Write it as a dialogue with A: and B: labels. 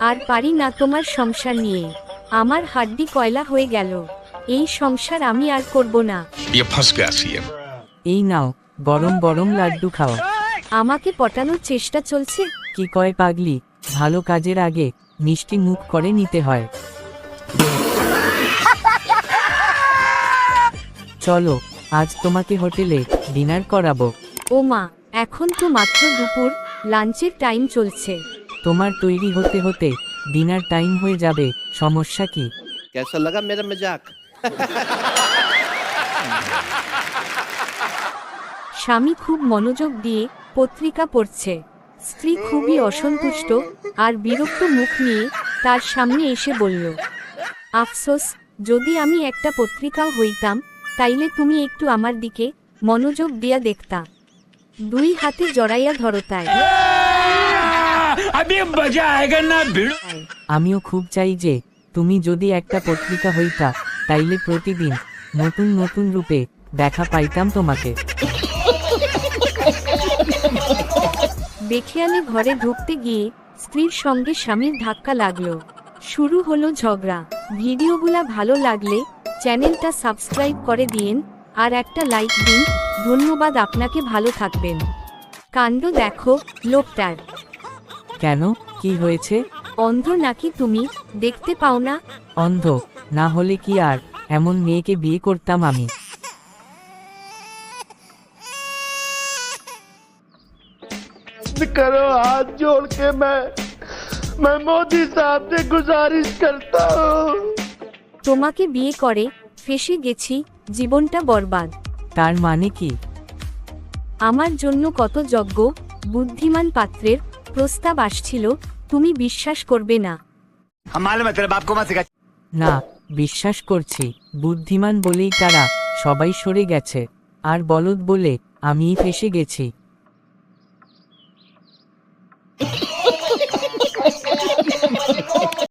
A: আর পারি না তোমার সংসার নিয়ে, আমার হাড্ডি কয়লা হয়ে গেল, এই সংসার আমি আর করব না।
B: ये फंस गया सीएम।
C: এই নাও গরম গরম লাড্ডু খাও।
A: আমাকে পটানোর চেষ্টা চলছে।
C: কি কয় পাগলি, ভালো কাজের আগে মিষ্টি মুখ করে নিতে হয়। চলো আজ তোমাকে হোটেলে ডিনার করাবো।
A: ও মা, এখন তো মাত্র দুপুর, লাঞ্চের টাইম চলছে।
C: তোমার তৈরি হতে হতে ডিনার টাইম হয়ে যাবে, সমস্যা কি?
D: कैसा लगा मेरा मजाक?
A: স্বামী খুব মনোযোগ দিয়ে পত্রিকা পড়ছে। স্ত্রী খুবই অসন্তুষ্ট আর বিরক্ত মুখ নিয়ে তার সামনে এসে বলল, আফসোস, যদি আমি একটা পত্রিকাও হইতাম তাইলে তুমি একটু আমার দিকে মনোযোগ দিয়া দেখতা। দুই হাতে জড়াইয়া ধরতায়।
C: আমিও খুব চাই যে তুমি যদি একটা পত্রিকা হইতা, তাইলে প্রতিদিন নতুন নতুন রূপে দেখা পাইতাম তোমাকে।
A: বেখিয়ালে ঘরে ঢুকতে গিয়ে স্ত্রীর সঙ্গে স্বামীর ধাক্কা লাগলো। শুরু হলো ঝগড়া। ভিডিওগুলা ভালো লাগলে চ্যানেলটা সাবস্ক্রাইব করে দিন আর একটা লাইক দিন। ধন্যবাদ আপনাকে, ভালো থাকবেন। কাণ্ড দেখো লোকটার।
C: কেন, কি হয়েছে?
A: অন্ধ নাকি তুমি, দেখতে পাও না?
C: অন্ধ না হলে কি আর এমন মেয়েকে বিয়ে করতাম আমি?
D: करो हाथ जोड़ के मैं मोदी साहब से गुजारिश करता हूँ।
A: তোমাকে বিয়ে করে ফেসে গেছি, জীবনটা বরবাদ।
C: তার মানে কি?
A: আমার জন্য কত যোগ্য বুদ্ধিমান পাত্রের প্রস্তাব আসছিল, তুমি বিশ্বাস করবে না।
C: না, বিশ্বাস করছি। বুদ্ধিমান বলেই তারা সবাই সরে গেছে, আর বলদ বলে আমিই ফেসে গেছি।